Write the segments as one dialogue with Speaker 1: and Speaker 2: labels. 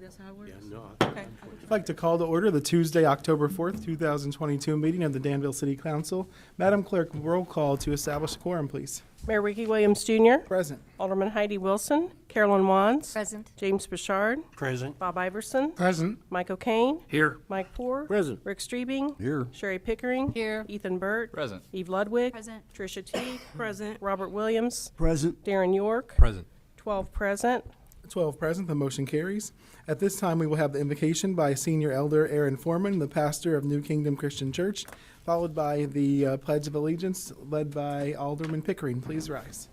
Speaker 1: that's how it works?
Speaker 2: Yeah, no.
Speaker 1: Okay.
Speaker 3: I'd like to call to order the Tuesday, October 4th, 2022 meeting of the Danville City Council. Madam Clerk, roll call to establish a quorum, please.
Speaker 4: Mayor Ricky Williams Jr.,
Speaker 3: Present.
Speaker 4: Alderman Heidi Wilson, Carolyn Wands,
Speaker 1: Present.
Speaker 4: James Bouchard,
Speaker 2: Present.
Speaker 4: Bob Iverson,
Speaker 3: Present.
Speaker 4: Mike O'Kane,
Speaker 2: Here.
Speaker 4: Mike Poore,
Speaker 2: Present.
Speaker 4: Rick Streebing,
Speaker 5: Here.
Speaker 4: Sherry Pickering,
Speaker 1: Here.
Speaker 4: Ethan Burt,
Speaker 5: Present.
Speaker 4: Eve Ludwig,
Speaker 1: Present.
Speaker 4: Tricia Teague,
Speaker 1: Present.
Speaker 4: Robert Williams,
Speaker 5: Present.
Speaker 4: Darren York,
Speaker 5: Present.
Speaker 4: 12 present.
Speaker 3: 12 present, the motion carries. At this time, we will have the invocation by Senior Elder Aaron Foreman, the pastor of New Kingdom Christian Church, followed by the Pledge of Allegiance, led by Alderman Pickering. Please rise.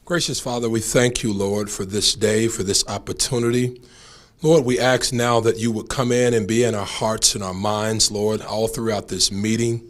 Speaker 6: Gracious Father, we thank you, Lord, for this day, for this opportunity. Lord, we ask now that you would come in and be in our hearts and our minds, Lord, all throughout this meeting.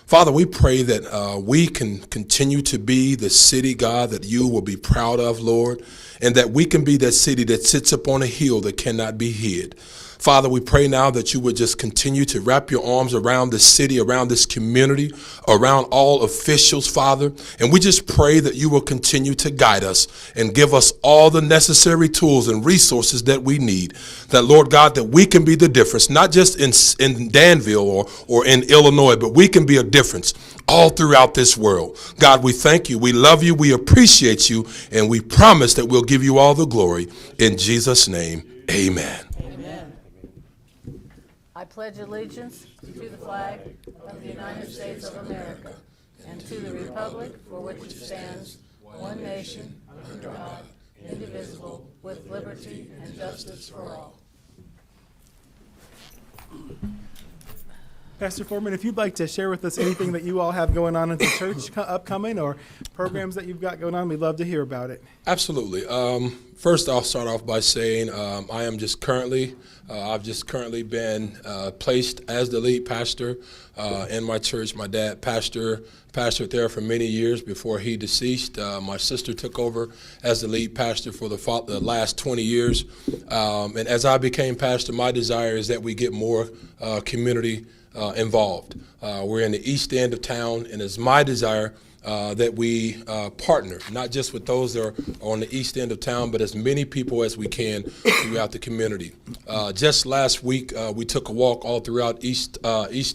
Speaker 6: Father, we pray that we can continue to be the city, God, that you will be proud of, Lord, and that we can be that city that sits upon a hill that cannot be hid. Father, we pray now that you would just continue to wrap your arms around this city, around this community, around all officials, Father. And we just pray that you will continue to guide us and give us all the necessary tools and resources that we need. That, Lord God, that we can be the difference, not just in Danville or in Illinois, but we can be a difference all throughout this world. God, we thank you. We love you. We appreciate you. And we promise that we'll give you all the glory. In Jesus' name, amen.
Speaker 1: I pledge allegiance to the flag of the United States of America and to the republic for which it stands, one nation, under God, indivisible, with liberty and justice for all.
Speaker 3: Pastor Foreman, if you'd like to share with us anything that you all have going on at the church upcoming or programs that you've got going on, we'd love to hear about it.
Speaker 6: Absolutely. First, I'll start off by saying I've just currently been placed as the lead pastor in my church. My dad pastored there for many years before he deceased. My sister took over as the lead pastor for the last 20 years. And as I became pastor, my desire is that we get more community involved. We're in the east end of town, and it's my desire that we partner, not just with those that are on the east end of town, but as many people as we can throughout the community. Just last week, we took a walk all throughout east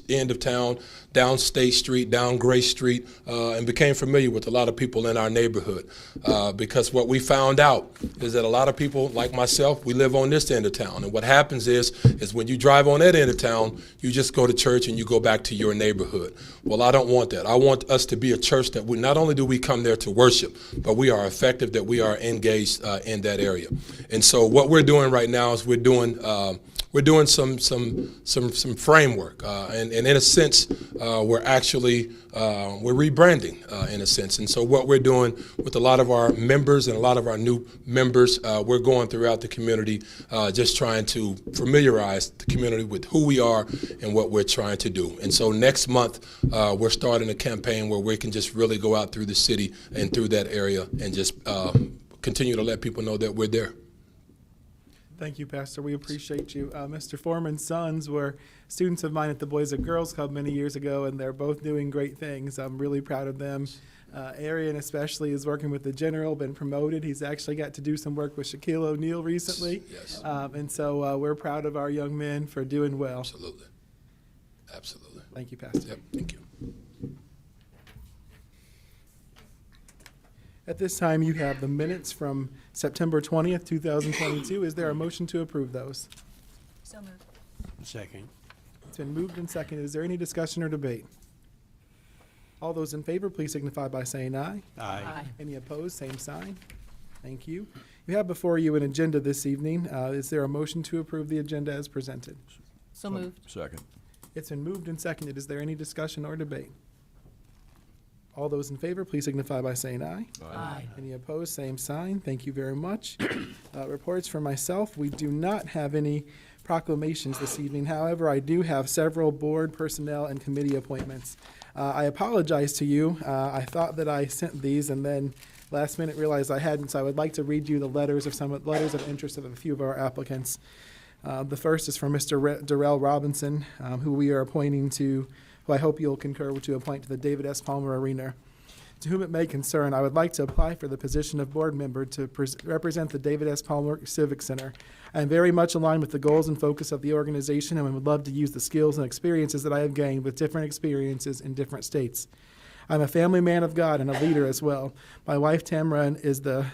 Speaker 6: end of town, down State Street, down Gray Street, and became familiar with a lot of people in our neighborhood. Because what we found out is that a lot of people, like myself, we live on this end of town. And what happens is when you drive on that end of town, you just go to church and you go back to your neighborhood. Well, I don't want that. I want us to be a church that we not only do we come there to worship, but we are effective, that we are engaged in that area. And so what we're doing right now is we're doing some framework, and in a sense, we're rebranding in a sense. And so what we're doing with a lot of our members and a lot of our new members, we're going throughout the community, just trying to familiarize the community with who we are and what we're trying to do. And so next month, we're starting a campaign where we can just really go out through the city and through that area and just continue to let people know that we're there.
Speaker 3: Thank you, Pastor. We appreciate you. Mr. Foreman's sons were students of mine at the Boys and Girls Club many years ago, and they're both doing great things. I'm really proud of them. Arian especially is working with the general, been promoted. He's actually got to do some work with Shaquille O'Neal recently.
Speaker 6: Yes.
Speaker 3: And so we're proud of our young men for doing well.
Speaker 6: Absolutely. Absolutely.
Speaker 3: Thank you, Pastor.
Speaker 6: Yep. Thank you.
Speaker 3: At this time, you have the minutes from September 20th, 2022. Is there a motion to approve those?
Speaker 1: So moved.
Speaker 2: Second.
Speaker 3: It's been moved and seconded. Is there any discussion or debate? All those in favor, please signify by saying aye.
Speaker 2: Aye.
Speaker 3: Any opposed, same sign. Thank you. You have before you an agenda this evening. Is there a motion to approve the agenda as presented?
Speaker 1: So moved.
Speaker 5: Second.
Speaker 3: It's been moved and seconded. Is there any discussion or debate? All those in favor, please signify by saying aye.
Speaker 1: Aye.
Speaker 3: Any opposed, same sign. Thank you very much. Reports for myself. We do not have any proclamations this evening. However, I do have several board, personnel, and committee appointments. I apologize to you. I thought that I sent these and then last minute realized I hadn't, so I would like to read you the letters of interest of a few of our applicants. The first is from Mr. Darrell Robinson, who we are appointing to, who I hope you'll concur to appoint to the David S. Palmer Arena. To whom it may concern, I would like to apply for the position of board member to represent the David S. Palmer Civic Center. I am very much aligned with the goals and focus of the organization and would love to use the skills and experiences that I have gained with different experiences in different states. I'm a family man of God and a leader as well. My wife, Tamara, is the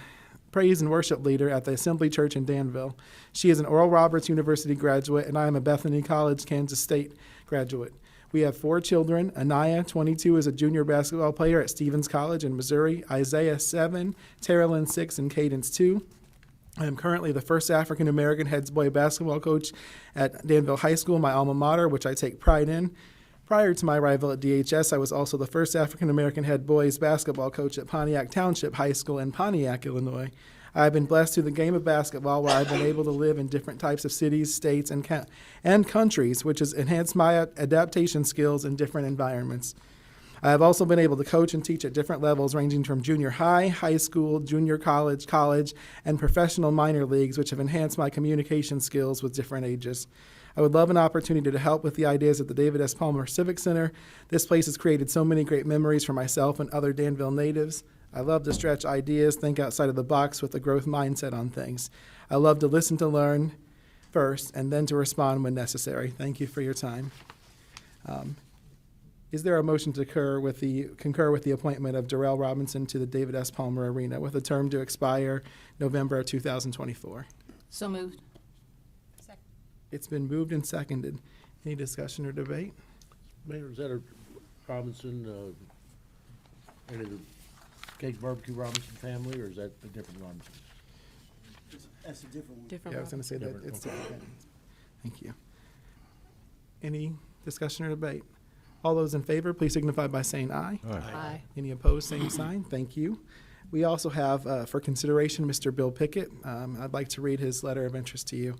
Speaker 3: praise and worship leader at the Assembly Church in Danville. She is an Oral Roberts University graduate, and I am a Bethany College, Kansas State graduate. We have 4 children. Anaya, 22, is a junior basketball player at Stevens College in Missouri. Isaiah, 7, Terrellyn, 6, and Cadence, 2. I am currently the first African-American head boy basketball coach at Danville High School, my alma mater, which I take pride in. Prior to my arrival at DHS, I was also the first African-American head boys basketball coach at Pontiac Township High School in Pontiac, Illinois. I have been blessed through the game of basketball where I've been able to live in different types of cities, states, and countries, which has enhanced my adaptation skills in different environments. I have also been able to coach and teach at different levels ranging from junior high, high school, junior college, and professional minor leagues, which have enhanced my communication skills with different ages. I would love an opportunity to help with the ideas at the David S. Palmer Civic Center. This place has created so many great memories for myself and other Danville natives. I love to stretch ideas, think outside of the box with a growth mindset on things. I love to listen to learn first and then to respond when necessary. Thank you for your time. Is there a motion to concur with the appointment of Darrell Robinson to the David S. Palmer Arena with a term to expire November 2024?
Speaker 1: So moved.
Speaker 3: It's been moved and seconded. Any discussion or debate?
Speaker 2: Mayor, is that a Robinson, any of the Cake Barbecue Robinson family, or is that a different Robinson?
Speaker 5: That's a different one.
Speaker 1: Different
Speaker 3: Yeah, I was going to say that
Speaker 2: Different,
Speaker 3: it's
Speaker 2: okay.
Speaker 3: different. Thank you. Any discussion or debate? All those in favor, please signify by saying aye.
Speaker 1: Aye.
Speaker 3: Any opposed, same sign. Thank you. We also have, for consideration, Mr. Bill Pickett. I'd like to read his letter of interest to you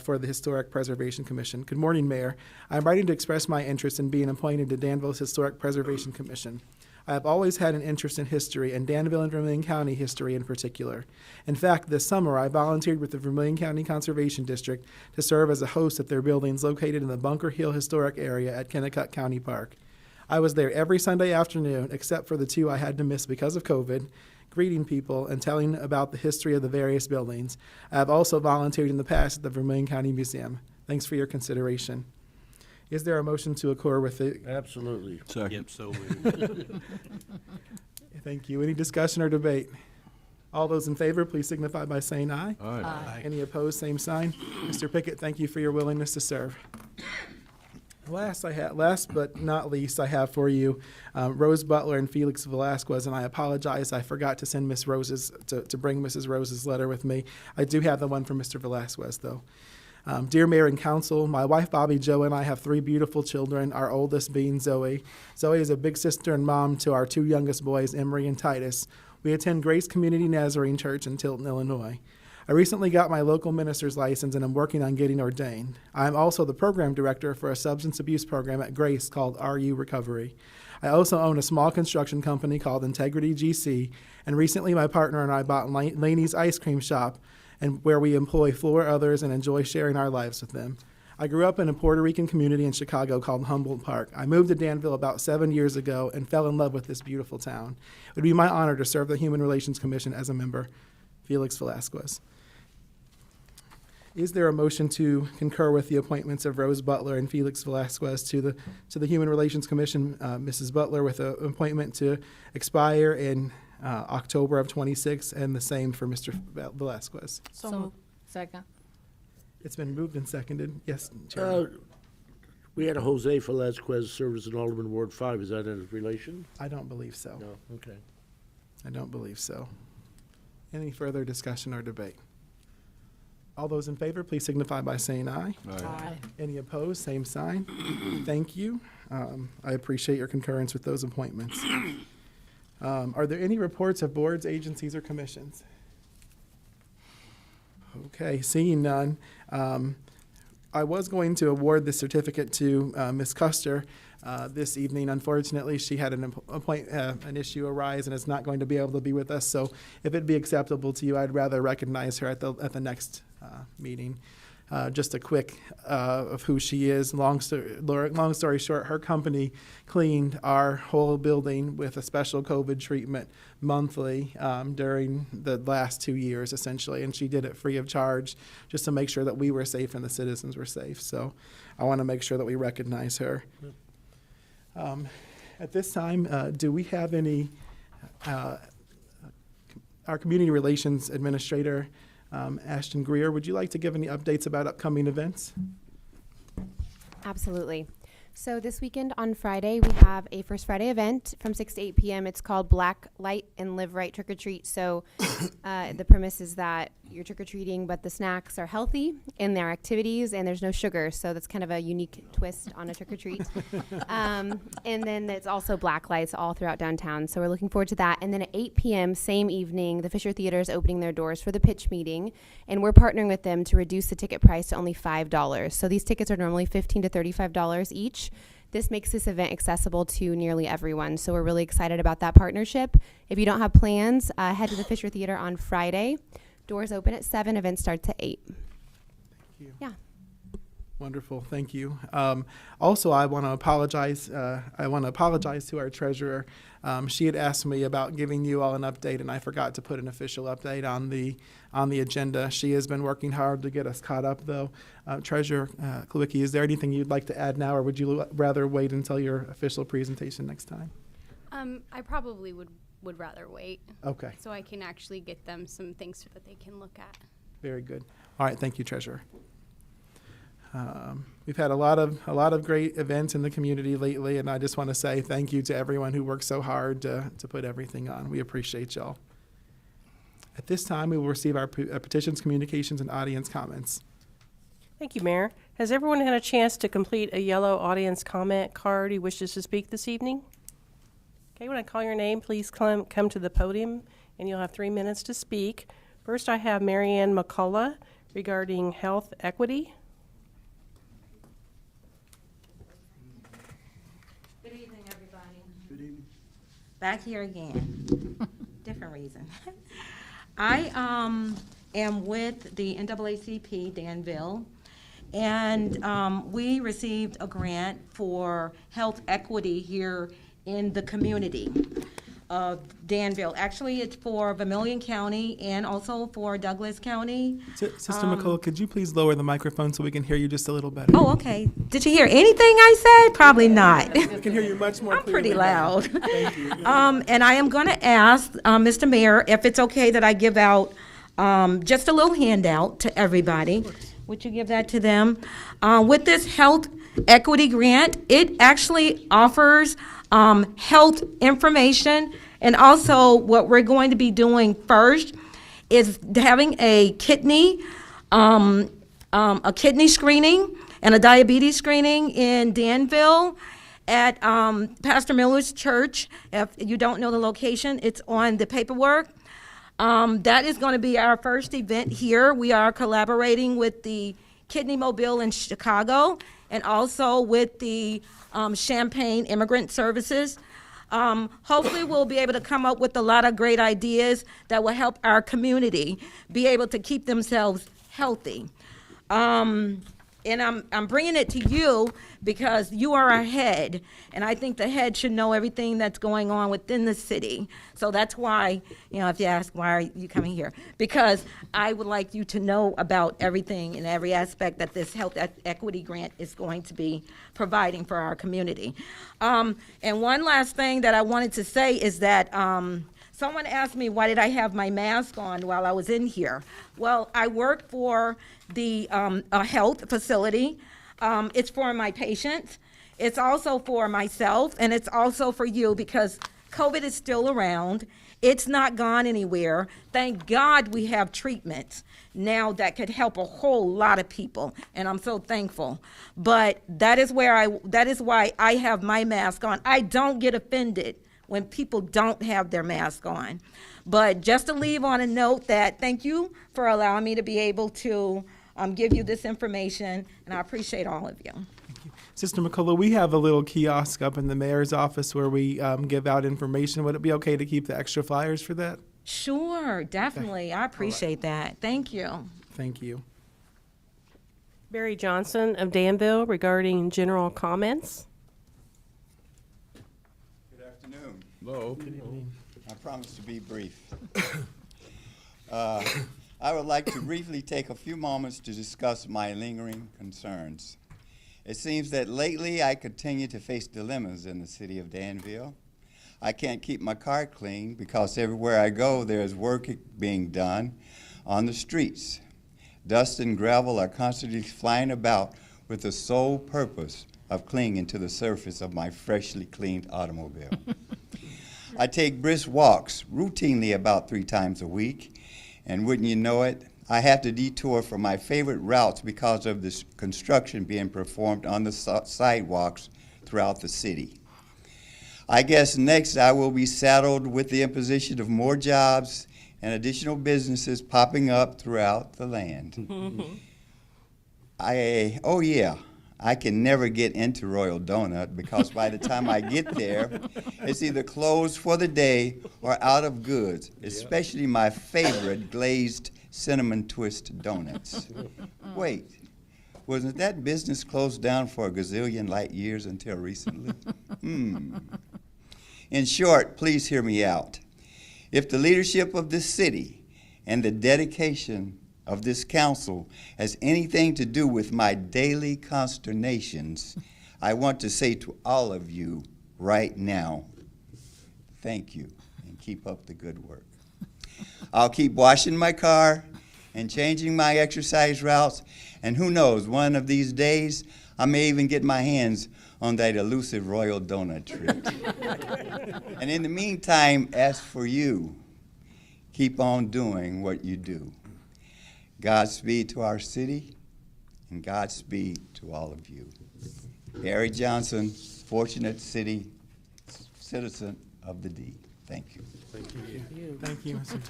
Speaker 3: for the Historic Preservation Commission. Good morning, Mayor. I'm writing to express my interest in being appointed to Danville's Historic Preservation Commission. I have always had an interest in history, and Danville and Vermilion County history in particular. In fact, this summer, I volunteered with the Vermilion County Conservation District to serve as a host at their buildings located in the Bunker Hill Historic Area at Kennecott County Park. I was there every Sunday afternoon, except for the 2 I had to miss because of COVID, greeting people and telling about the history of the various buildings. I have also volunteered in the past at the Vermilion County Museum. Thanks for your consideration. Is there a motion to accord with the?
Speaker 2: Absolutely.
Speaker 7: Yep, so moved.
Speaker 3: Thank you. Any discussion or debate? All those in favor, please signify by saying aye.
Speaker 1: Aye.
Speaker 3: Any opposed, same sign. Mr. Pickett, thank you for your willingness to serve. Last but not least, I have for you Rose Butler and Felix Velasquez, and I apologize, I forgot to send Miss Rose's, to bring Mrs. Rose's letter with me. I do have the one from Mr. Velasquez, though. Dear Mayor and Council, my wife Bobby Jo and I have 3 beautiful children, our oldest being Zoe. Zoe is a big sister and mom to our 2 youngest boys, Emery and Titus. We attend Grace Community Nazarene Church in Tilton, Illinois. I recently got my local minister's license and I'm working on getting ordained. I am also the program director for a substance abuse program at Grace called RU Recovery. I also own a small construction company called Integrity GC, and recently my partner and I bought Laney's Ice Cream Shop, and where we employ floor others and enjoy sharing our lives with them. I grew up in a Puerto Rican community in Chicago called Humboldt Park. I moved to Danville about 7 years ago and fell in love with this beautiful town. It would be my honor to serve the Human Relations Commission as a member. Felix Velasquez. Is there a motion to concur with the appointments of Rose Butler and Felix Velasquez to the Human Relations Commission? Mrs. Butler with an appointment to expire in October of 26, and the same for Mr. Velasquez.
Speaker 1: So moved. Second.
Speaker 3: It's been moved and seconded. Yes, Chairman.
Speaker 2: We had a Jose Velasquez serve as an Alderman Ward 5. Is that in relation?
Speaker 3: I don't believe so.
Speaker 2: No, okay.
Speaker 3: I don't believe so. Any further discussion or debate? All those in favor, please signify by saying aye.
Speaker 1: Aye.
Speaker 3: Any opposed, same sign. Thank you. I appreciate your concurrence with those appointments. Are there any reports of boards, agencies, or commissions? Okay, seeing none. I was going to award the certificate to Ms. Custer this evening. Unfortunately, she had an issue arise and is not going to be able to be with us. So if it'd be acceptable to you, I'd rather recognize her at the next meeting. just a quick of who she is. Long story short, her company cleaned our whole building with a special COVID treatment monthly during the last 2 years, essentially, and she did it free of charge just to make sure that we were safe and the citizens were safe. So I want to make sure that we recognize her. At this time, do we have any, our Community Relations Administrator, Ashton Greer, would you like to give any updates about upcoming events?
Speaker 8: Absolutely. So this weekend on Friday, we have a First Friday event from 6 to 8 p.m. It's called Black Light and Live Right Trick or Treat. So the premise is that you're trick or treating, but the snacks are healthy in their activities, and there's no sugar. So that's kind of a unique twist on a trick or treat. And then it's also black lights all throughout downtown. So we're looking forward to that. And then at 8 p.m. same evening, the Fisher Theater is opening their doors for the pitch meeting, and we're partnering with them to reduce the ticket price to only $5. So these tickets are normally $15 to $35 each. This makes this event accessible to nearly everyone, so we're really excited about that partnership. If you don't have plans, head to the Fisher Theater on Friday. Doors open at 7, event starts at 8.
Speaker 3: Thank you.
Speaker 8: Yeah.
Speaker 3: Wonderful, thank you. Also, I want to apologize. To our treasurer. She had asked me about giving you all an update, and I forgot to put an official update on the agenda. She has been working hard to get us caught up, though. Treasurer Klawicki, is there anything you'd like to add now, or would you rather wait until your official presentation next time?
Speaker 9: I probably would rather wait.
Speaker 3: Okay,
Speaker 9: So I can actually get them some things so that they can look at.
Speaker 3: very good. All right, thank you, Treasurer. We've had a lot of great events in the community lately, and I just want to say thank you to everyone who worked so hard to put everything on. We appreciate y'all. At this time, we will receive our petitions, communications, and audience comments.
Speaker 4: Thank you, Mayor. Has everyone had a chance to complete a yellow audience comment card who wishes to speak this evening? Okay, when I call your name, please come to the podium, and you'll have 3 minutes to speak. First, I have Marianne McCullough regarding health equity.
Speaker 10: Good evening, everybody.
Speaker 5: Good evening.
Speaker 10: Back here again. Different reason. I am with the NAACP Danville, and we received a grant for health equity here in the community of Danville. Actually, it's for Vermilion County and also for Douglas County.
Speaker 3: Sister McCullough, could you please lower the microphone so we can hear you just a little better?
Speaker 10: Oh, okay. Did you hear anything I said? Probably not.
Speaker 3: We can hear you much more
Speaker 10: I'm
Speaker 3: clearly
Speaker 10: pretty
Speaker 3: now.
Speaker 10: loud.
Speaker 3: Thank you.
Speaker 10: And I am going to ask Mr. Mayor if it's okay that I give out just a little handout to everybody. Would you give that to them? With this health equity grant, it actually offers health information, and also what we're going to be doing first is having a kidney screening and a diabetes screening in Danville at Pastor Miller's church. If you don't know the location, it's on the paperwork. That is going to be our first event here. We are collaborating with the Kidney Mobile in Chicago and also with the Champaign Immigrant Services. Hopefully we'll be able to come up with a lot of great ideas that will help our community be able to keep themselves healthy. And I'm bringing it to you because you are our head, and I think the head should know everything that's going on within the city. So that's why, if you ask, why are you coming here? Because I would like you to know about everything and every aspect that this health equity grant is going to be providing for our community. And one last thing that I wanted to say is that someone asked me why did I have my mask on while I was in here. Well, I work for the a health facility. It's for my patients. It's also for myself, and it's also for you because COVID is still around. It's not gone anywhere. Thank God we have treatments now that could help a whole lot of people, and I'm so thankful. But that is why I have my mask on. I don't get offended when people don't have their mask on. But just to leave on a note that thank you for allowing me to be able to give you this information, and I appreciate all of you.
Speaker 3: Sister McCullough, we have a little kiosk up in the mayor's office where we give out information. Would it be okay to keep the extra flyers for that?
Speaker 10: Sure, definitely. I appreciate that. Thank you.
Speaker 3: Thank you.
Speaker 4: Barry Johnson of Danville regarding general comments.
Speaker 11: Good afternoon.
Speaker 2: Hello.
Speaker 11: I promise to be brief. I would like to briefly take a few moments to discuss my lingering concerns. It seems that lately I continue to face dilemmas in the city of Danville. I can't keep my car clean because everywhere I go there is work being done on the streets. Dust and gravel are constantly flying about with the sole purpose of clinging to the surface of my freshly cleaned automobile. I take brisk walks routinely about 3 times a week, and wouldn't you know it, I have to detour from my favorite routes because of this construction being performed on the sidewalks throughout the city. I guess next I will be saddled with the imposition of more jobs and additional businesses popping up throughout the land. Oh yeah, I can never get into Royal Donut because by the time I get there, it's either closed for the day or out of goods, especially my favorite glazed cinnamon twist donuts. Wait, wasn't that business closed down for a gazillion light years until recently? In short, please hear me out. If the leadership of this city and the dedication of this council has anything to do with my daily consternations, I want to say to all of you right now, thank you and keep up the good work. I'll keep washing my car and changing my exercise routes, and who knows, one of these days I may even get my hands on that elusive Royal Donut treat. And in the meantime, as for you, keep on doing what you do. Godspeed to our city, and Godspeed to all of you. Barry Johnson, fortunate city citizen of the D. Thank you.
Speaker 2: Thank you.
Speaker 3: Thank you, Mr.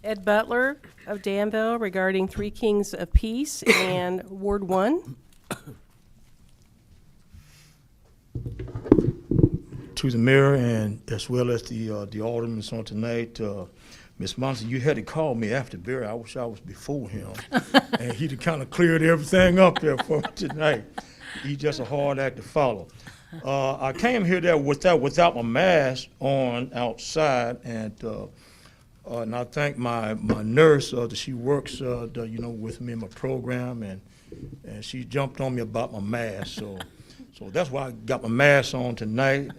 Speaker 4: Ed Butler of Danville regarding Three Kings of Peace and Ward 1.
Speaker 12: To the mayor and as well as the aldermen on tonight, Ms. Monson, you had to call me after Barry. I wish I was before him. And he'd kind of cleared everything up there for me tonight. He's just a hard act to follow. I came here there without my mask on outside, and I thank my nurse that she works with me in my program, and she jumped on me about my mask. So that's why I got my mask on tonight,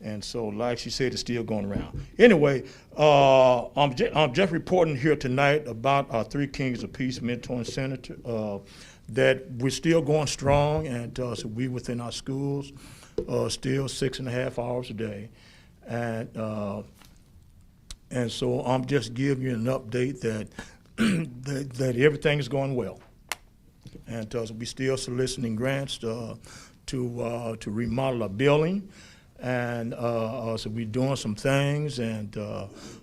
Speaker 12: and so like she said, it's still going around. Anyway, I'm just reporting here tonight about our Three Kings of Peace Mentoring Center, that we're still going strong, and so we within our schools, still 6.5 hours a day, and so I'm just giving you an update that that everything is going well. And so we're still soliciting grants to remodel our building, and so we're doing some things, and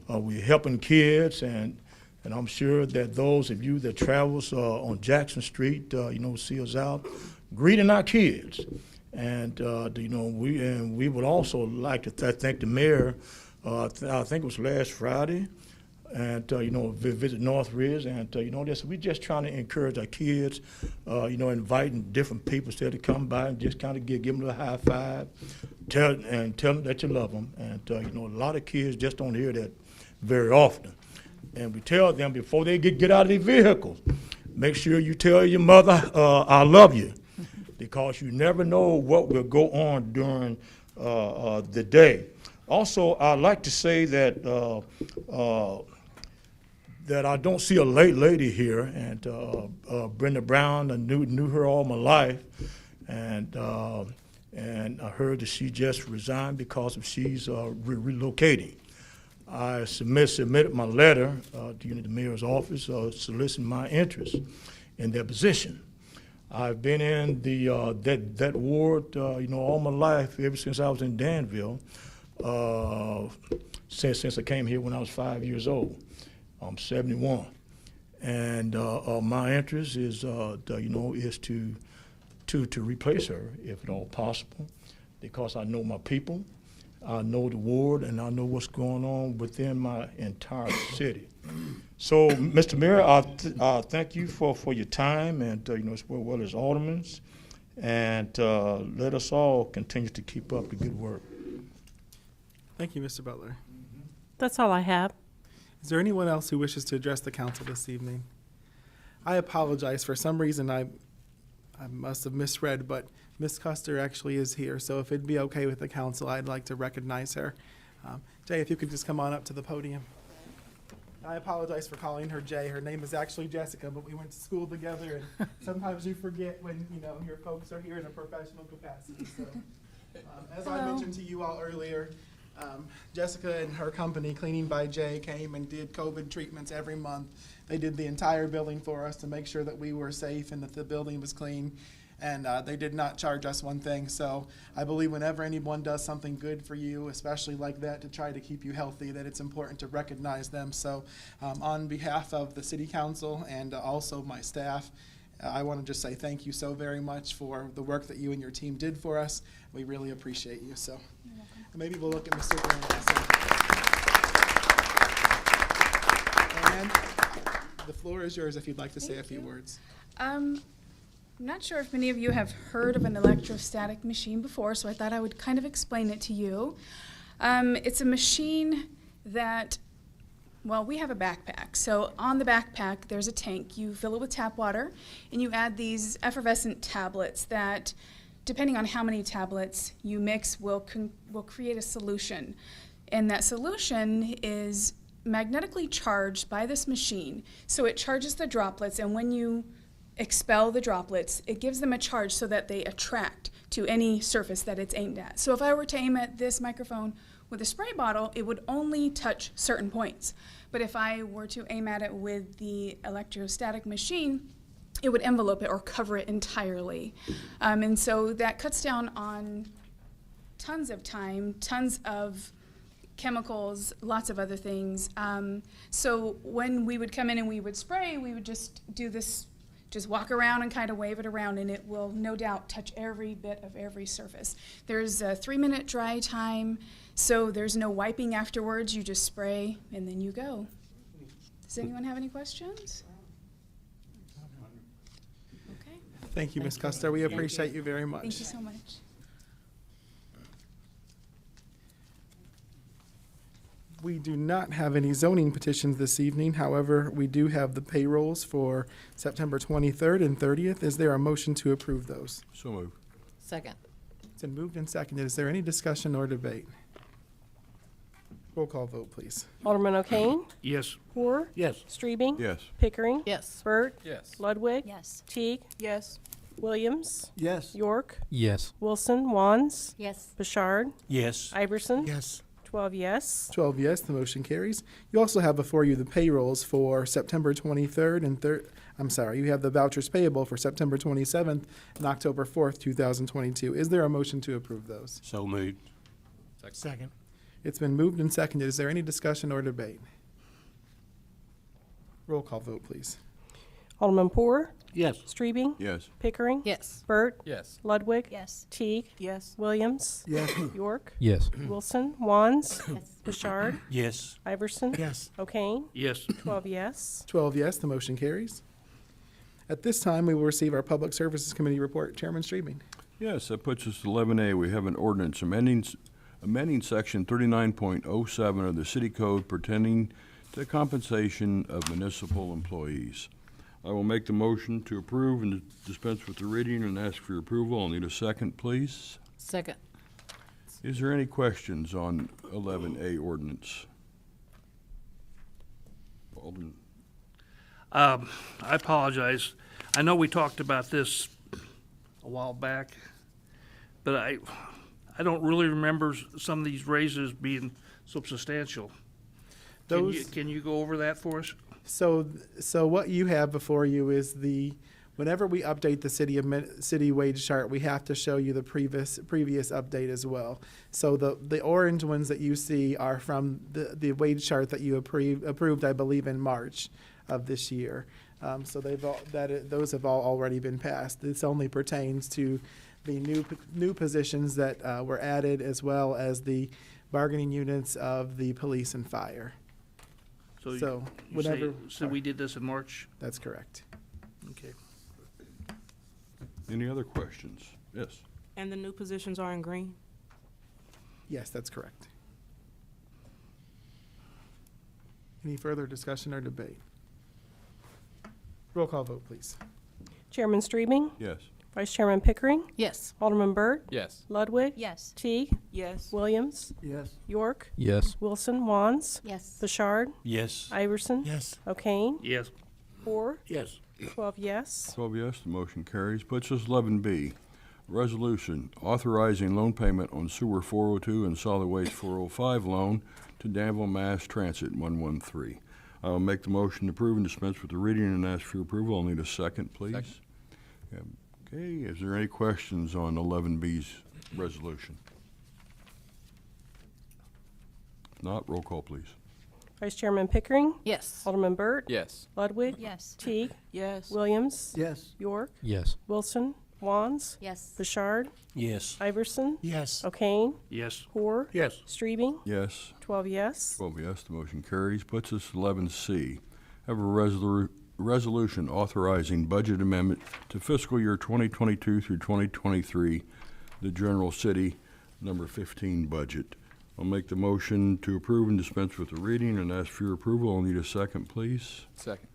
Speaker 12: we're helping kids, and I'm sure that those of you that travels on Jackson Street, see us out, greeting our kids, and we would also like to thank the mayor. I think it was last Friday. And, visit North Ridge, and, we're just trying to encourage our kids, inviting different people to come by and just kind of give them a high five, tell them that you love them. And, a lot of kids just don't hear that very often. And we tell them before they get out of their vehicles, make sure you tell your mother, I love you, because you never know what will go on during the day. Also, I'd like to say that that I don't see a late lady here, and Brenda Brown, I knew her all my life, and I heard that she just resigned because she's relocating. I submitted my letter to the mayor's office soliciting my interest in their position. I've been in that ward, all my life, ever since I was in Danville, since I came here when I was 5 years old. I'm 71, and my interest is, is to replace her if at all possible, because I know my people, I know the ward, and I know what's going on within my entire city. So, Mr. Mayor, I thank you for your time, and as well as aldermen's, and let us all continue to keep up the good work.
Speaker 3: Thank you, Mr. Butler.
Speaker 4: That's all I have.
Speaker 3: Is there anyone else who wishes to address the council this evening? I apologize. For some reason, I must have misread, but Ms. Custer actually is here, so if it'd be okay with the council, I'd like to recognize her. Jay, if you could just come on up to the podium. I apologize for calling her Jay. Her name is actually Jessica, but we went to school together, and sometimes you forget when, your folks are here in a professional capacity. So, as I mentioned to you all earlier, Jessica and her company, Cleaning by Jay, came and did COVID treatments every month. They did the entire building for us to make sure that we were safe and that the building was clean. And they did not charge us one thing. So I believe whenever anyone does something good for you, especially like that, to try to keep you healthy, that it's important to recognize them. So on behalf of the city council and also my staff, I want to just say thank you so very much for the work that you and your team did for us. We really appreciate you. So maybe we'll look at Mr. Graham. And the floor is yours if you'd like to say a few words.
Speaker 13: I'm not sure if many of you have heard of an electrostatic machine before, so I thought I would kind of explain it to you. It's a machine that, well, we have a backpack. So on the backpack, there's a tank. You fill it with tap water, and you add these effervescent tablets that, depending on how many tablets you mix, will create a solution. And that solution is magnetically charged by this machine. So it charges the droplets, and when you expel the droplets, it gives them a charge so that they attract to any surface that it's aimed at. So if I were to aim at this microphone with a spray bottle, it would only touch certain points. But if I were to aim at it with the electrostatic machine, it would envelope it or cover it entirely. And so that cuts down on tons of time, tons of chemicals, lots of other things. So when we would come in and we would spray, we would just do this, just walk around and kind of wave it around, and it will no doubt touch every bit of every surface. There's a 3-minute dry time, so there's no wiping afterwards. You just spray and then you go. Does anyone have any questions? Okay.
Speaker 3: Thank you, Ms. Custer. We appreciate you very much.
Speaker 13: Thank you so much.
Speaker 3: We do not have any zoning petitions this evening. However, we do have the payrolls for September 23rd and 30th. Is there a motion to approve those?
Speaker 7: So moved.
Speaker 1: Second.
Speaker 3: It's been moved and seconded. Is there any discussion or debate? Roll call vote, please.
Speaker 4: Alderman O'Kane?
Speaker 7: Yes.
Speaker 4: Poor?
Speaker 2: Yes.
Speaker 4: Strebing?
Speaker 7: Yes.
Speaker 4: Pickering?
Speaker 1: Yes.
Speaker 4: Burt?
Speaker 7: Yes.
Speaker 4: Ludwig?
Speaker 9: Yes.
Speaker 4: Teague?
Speaker 1: Yes.
Speaker 4: Williams?
Speaker 5: Yes.
Speaker 4: York?
Speaker 7: Yes.
Speaker 4: Wilson? Wands?
Speaker 9: Yes.
Speaker 4: Bouchard?
Speaker 7: Yes.
Speaker 4: Iverson?
Speaker 5: Yes.
Speaker 4: 12 yes.
Speaker 3: 12 yes, the motion carries. You also have before you the payrolls for September 23rd and you have the vouchers payable for September 27th and October 4th, 2022. Is there a motion to approve those?
Speaker 7: So moved.
Speaker 5: Second.
Speaker 3: It's been moved and seconded. Is there any discussion or debate? Roll call vote, please.
Speaker 4: Alderman Poor?
Speaker 2: Yes.
Speaker 4: Strebing?
Speaker 7: Yes.
Speaker 4: Pickering?
Speaker 1: Yes.
Speaker 4: Burt?
Speaker 7: Yes.
Speaker 4: Ludwig?
Speaker 9: Yes.
Speaker 4: Teague?
Speaker 1: Yes.
Speaker 4: Williams?
Speaker 3: Yes.
Speaker 4: York?
Speaker 7: Yes.
Speaker 4: Wilson? Wands?
Speaker 9: Yes.
Speaker 4: Bouchard?
Speaker 7: Yes.
Speaker 4: Iverson?
Speaker 5: Yes.
Speaker 4: O'Kane?
Speaker 7: Yes.
Speaker 4: 12 yes.
Speaker 3: 12 yes, the motion carries. At this time, we will receive our Public Services Committee report. Chairman Strebing.
Speaker 14: Yes, that puts us to 11A. We have an ordinance amending Section 39.07 of the City Code pertaining to compensation of municipal employees. I will make the motion to approve and dispense with the reading and ask for your approval. I'll need a second, please.
Speaker 1: Second.
Speaker 14: Is there any questions on 11A ordinance? Alderman.
Speaker 15: I apologize. I know we talked about this a while back, but I don't really remember some of these raises being so substantial. Can you go over that for us?
Speaker 3: So what you have before you is whenever we update the city wage chart, we have to show you the previous update as well. So the orange ones that you see are from the wage chart that you approved, I believe, in March of this year. So those have all already been passed. This only pertains to the new positions that were added, as well as the bargaining units of the police and fire.
Speaker 15: So you-
Speaker 3: So
Speaker 15: you say-
Speaker 3: whenever,
Speaker 15: So we did this in March?
Speaker 3: that's correct.
Speaker 15: Okay.
Speaker 14: Any other questions? Yes.
Speaker 16: And the new positions are in green?
Speaker 3: Yes, that's correct. Any further discussion or debate? Roll call vote, please.
Speaker 4: Chairman Streebing,
Speaker 14: Yes.
Speaker 4: Vice Chairman Pickering,
Speaker 1: Yes.
Speaker 4: Alderman Burt,
Speaker 7: Yes.
Speaker 4: Ludwig,
Speaker 9: Yes.
Speaker 4: Teague,
Speaker 16: Yes.
Speaker 4: Williams,
Speaker 5: Yes.
Speaker 4: York,
Speaker 2: Yes.
Speaker 4: Wilson, Wands,
Speaker 9: Yes.
Speaker 4: Bouchard,
Speaker 7: Yes.
Speaker 4: Iverson,
Speaker 5: Yes.
Speaker 4: O'Kane,
Speaker 15: Yes.
Speaker 4: 4,
Speaker 2: Yes.
Speaker 4: 12 yes.
Speaker 14: 12 yes, the motion carries. Puts us 11B, resolution authorizing loan payment on sewer 402 and solid waste 405 loan to Danville Mass Transit 113. I'll make the motion to approve and dispense with the reading and ask for your approval. I'll need a second, please.
Speaker 7: Second.
Speaker 14: Okay, is there any questions on 11B's resolution? If not, roll call, please.
Speaker 4: Vice Chairman Pickering,
Speaker 1: Yes.
Speaker 4: Alderman Burt,
Speaker 7: Yes.
Speaker 4: Ludwig,
Speaker 9: Yes.
Speaker 4: Teague,
Speaker 16: Yes.
Speaker 4: Williams,
Speaker 5: Yes.
Speaker 4: York,
Speaker 2: Yes.
Speaker 4: Wilson, Wands,
Speaker 9: Yes.
Speaker 4: Bouchard,
Speaker 7: Yes.
Speaker 4: Iverson,
Speaker 5: Yes.
Speaker 4: O'Kane,
Speaker 15: Yes.
Speaker 4: Hoare,
Speaker 2: Yes.
Speaker 4: Streebing,
Speaker 14: Yes.
Speaker 4: 12 yes.
Speaker 14: 12 yes, the motion carries. Puts us 11C. Have a resolution authorizing budget amendment to fiscal year 2022 through 2023, the general city number 15 budget. I'll make the motion to approve and dispense with the reading and ask for your approval. I'll need a second, please.
Speaker 7: Second.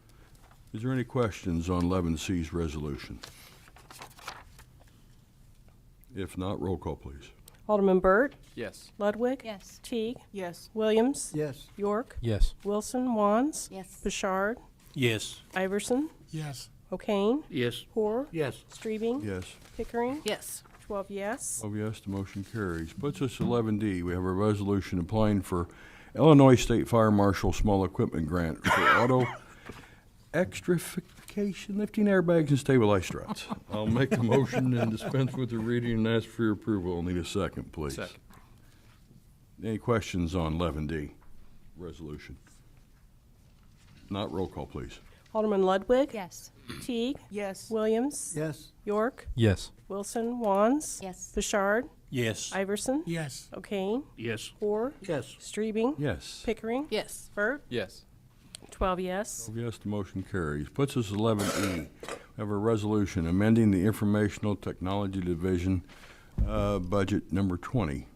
Speaker 14: Is there any questions on 11C's resolution? If not, roll call, please.
Speaker 4: Alderman Burt,
Speaker 7: Yes.
Speaker 4: Ludwig,
Speaker 9: Yes.
Speaker 4: Teague,
Speaker 16: Yes.
Speaker 4: Williams,
Speaker 5: Yes.
Speaker 4: York,
Speaker 2: Yes.
Speaker 4: Wilson, Wands,
Speaker 9: Yes.
Speaker 4: Bouchard,
Speaker 7: Yes.
Speaker 4: Iverson,
Speaker 5: Yes.
Speaker 4: O'Kane,
Speaker 15: Yes.
Speaker 4: Hoare,
Speaker 2: Yes.
Speaker 4: Streebing,
Speaker 14: Yes.
Speaker 4: Pickering,
Speaker 1: Yes.
Speaker 4: 12 yes.
Speaker 14: 12 yes, the motion carries. Puts us 11D. We have a resolution applying for Illinois State Fire Marshal Small Equipment Grant for auto extrification, lifting airbags and stabilized struts. I'll make the motion and dispense with the reading and ask for your approval. I'll need a second, please.
Speaker 7: Second.
Speaker 14: Any questions on 11D resolution? Not roll call, please.
Speaker 4: Alderman Ludwig,
Speaker 9: Yes.
Speaker 4: Teague,
Speaker 16: Yes.
Speaker 4: Williams,
Speaker 5: Yes.
Speaker 4: York,
Speaker 2: Yes.
Speaker 4: Wilson, Wands,
Speaker 9: Yes.
Speaker 4: Bouchard,
Speaker 7: Yes.
Speaker 4: Iverson,
Speaker 5: Yes.
Speaker 4: O'Kane,
Speaker 15: Yes.
Speaker 4: Hoare,
Speaker 2: Yes.
Speaker 4: Streebing,
Speaker 14: Yes.
Speaker 4: Pickering,
Speaker 1: Yes.
Speaker 4: Burt,
Speaker 7: Yes.
Speaker 4: 12 yes.
Speaker 14: 12 yes, the motion carries. Puts us 11E. We have a resolution amending the Informational Technology Division budget number 20.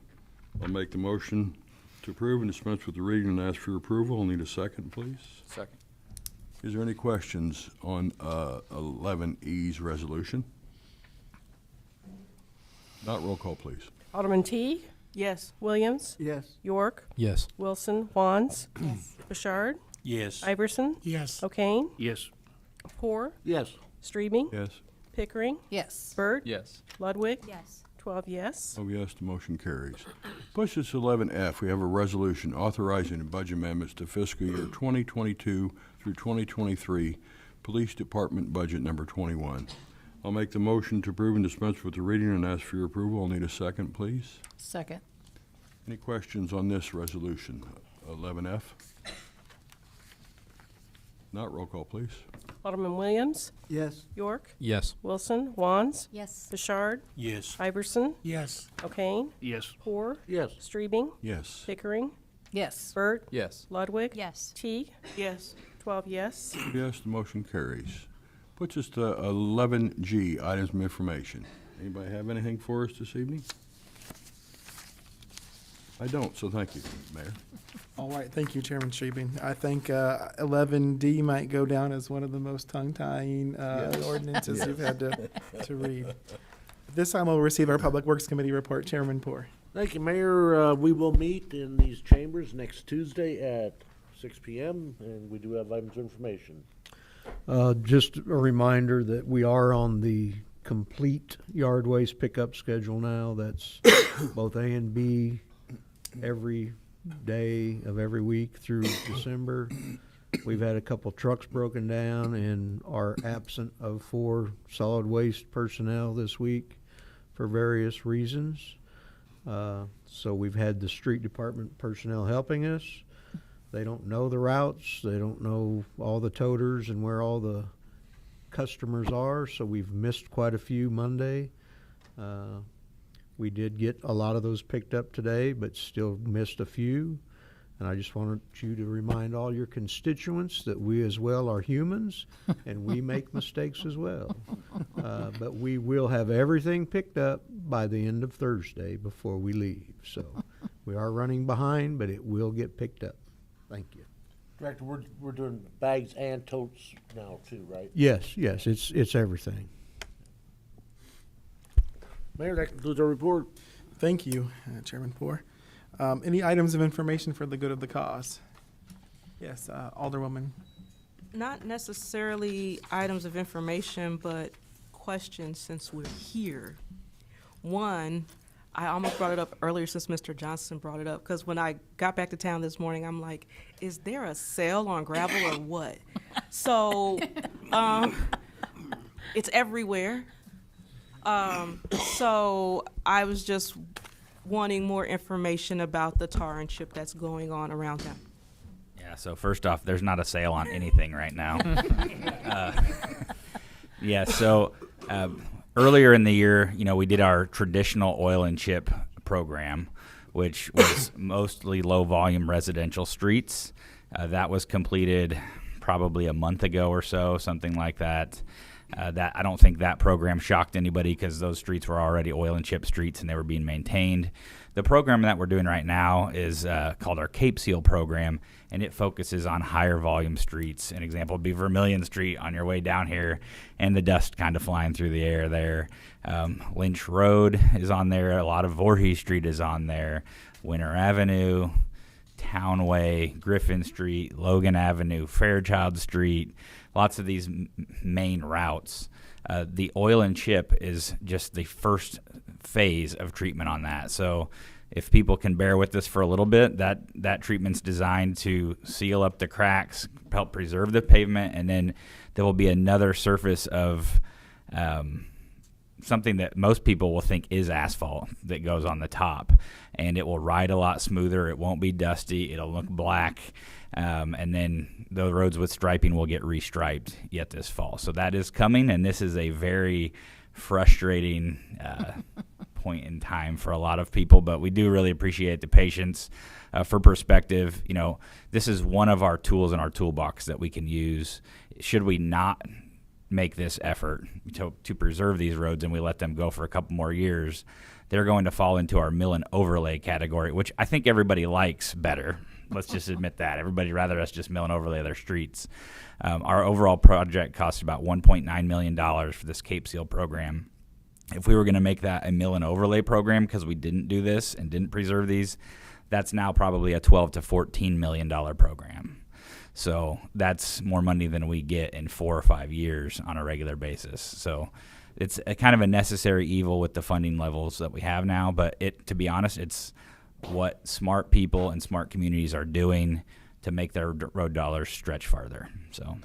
Speaker 14: I'll make the motion to approve and dispense with the reading and ask for your approval. I'll need a second, please.
Speaker 7: Second.
Speaker 14: Is there any questions on 11E's resolution? Not roll call, please.
Speaker 4: Alderman Teague,
Speaker 16: Yes.
Speaker 4: Williams,
Speaker 5: Yes.
Speaker 4: York,
Speaker 2: Yes.
Speaker 4: Wilson, Wands, Bouchard,
Speaker 7: Yes.
Speaker 4: Iverson,
Speaker 5: Yes.
Speaker 4: O'Kane,
Speaker 15: Yes.
Speaker 4: Hoare,
Speaker 2: Yes.
Speaker 4: Streebing,
Speaker 14: Yes.
Speaker 4: Pickering,
Speaker 1: Yes.
Speaker 4: Burt,
Speaker 7: Yes.
Speaker 4: Ludwig,
Speaker 9: Yes.
Speaker 4: 12 yes.
Speaker 14: 12 yes, the motion carries. Push us to 11F. We have a resolution authorizing budget amendments to fiscal year 2022 through 2023, Police Department budget number 21. I'll make the motion to approve and dispense with the reading and ask for your approval. I'll need a second, please.
Speaker 1: Second.
Speaker 14: Any questions on this resolution? 11F? Not roll call, please.
Speaker 4: Alderman Williams,
Speaker 5: Yes.
Speaker 4: York,
Speaker 2: Yes.
Speaker 4: Wilson, Wands,
Speaker 9: Yes.
Speaker 4: Bouchard,
Speaker 7: Yes.
Speaker 4: Iverson,
Speaker 5: Yes.
Speaker 4: O'Kane,
Speaker 15: Yes.
Speaker 4: Hoare,
Speaker 2: Yes.
Speaker 4: Streebing,
Speaker 14: Yes.
Speaker 4: Pickering,
Speaker 1: Yes.
Speaker 4: Burt,
Speaker 7: Yes.
Speaker 4: Ludwig,
Speaker 9: Yes.
Speaker 4: Teague,
Speaker 16: Yes.
Speaker 4: 12 yes.
Speaker 14: Yes, the motion carries. Puts us to 11G, items of information. Anybody have anything for us this evening? I don't, so thank you, Mayor.
Speaker 3: All right, thank you, Chairman Streebing. I think 11D might go down as one of the most tongue-tying ordinances you've had to read. This time we'll receive our Public Works Committee report. Chairman Poor.
Speaker 2: Thank you, Mayor. We will meet in these chambers next Tuesday at 6 p.m., and we do have items of information.
Speaker 17: Just a reminder that we are on the complete yard waste pickup schedule now. That's both A and B every day of every week through December. We've had a couple trucks broken down and are absent of 4 solid waste personnel this week for various reasons. So we've had the street department personnel helping us. They don't know the routes. They don't know all the toters and where all the customers are. So we've missed quite a few Monday. We did get a lot of those picked up today, but still missed a few. And I just wanted you to remind all your constituents that we as well are humans and we make mistakes as well. But we will have everything picked up by the end of Thursday before we leave. So we are running behind, but it will get picked up. Thank you.
Speaker 2: Director, we're doing bags and totes now too, right?
Speaker 17: Yes, it's everything.
Speaker 2: Mayor, that concludes our report.
Speaker 3: Thank you, Chairman Poor. Any items of information for the good of the cause? Yes, Alderwoman.
Speaker 16: Not necessarily items of information, but questions since we're here. One, I almost brought it up earlier since Mr. Johnson brought it up, because when I got back to town this morning, I'm like, is there a sale on gravel or what? So it's everywhere. So I was just wanting more information about the tar and chip that's going on around town.
Speaker 18: Yeah, so first off, there's not a sale on anything right now. So earlier in the year, we did our traditional oil and chip program, which was mostly low-volume residential streets. That was completed probably a month ago or so, something like that. I don't think that program shocked anybody because those streets were already oil and chip streets and they were being maintained. The program that we're doing right now is called our Cape Seal program, and it focuses on higher volume streets. An example would be Vermilion Street on your way down here and the dust kind of flying through the air there. Lynch Road is on there. A lot of Voorhees Street is on there. Winter Avenue, Townway, Griffin Street, Logan Avenue, Fairchild Street, lots of these main routes. The oil and chip is just the first phase of treatment on that. So if people can bear with us for a little bit, that treatment's designed to seal up the cracks, help preserve the pavement, and then there will be another surface of something that most people will think is asphalt that goes on the top, and it will ride a lot smoother. It won't be dusty. It'll look black. And then the roads with striping will get restriped yet this fall. So that is coming, and this is a very frustrating point in time for a lot of people, but we do really appreciate the patience. For perspective, this is one of our tools in our toolbox that we can use. Should we not make this effort to preserve these roads and we let them go for a couple more years, they're going to fall into our mill and overlay category, which I think everybody likes better. Let's just admit that. Everybody rather us just mill and overlay their streets. Our overall project cost about $1.9 million for this Cape Seal program. If we were going to make that a mill and overlay program because we didn't do this and didn't preserve these, that's now probably a $12 to $14 million program. So that's more money than we get in 4 or 5 years on a regular basis. So it's a kind of a necessary evil with the funding levels that we have now. But to be honest, it's what smart people and smart communities are doing to make their road dollars stretch farther. So,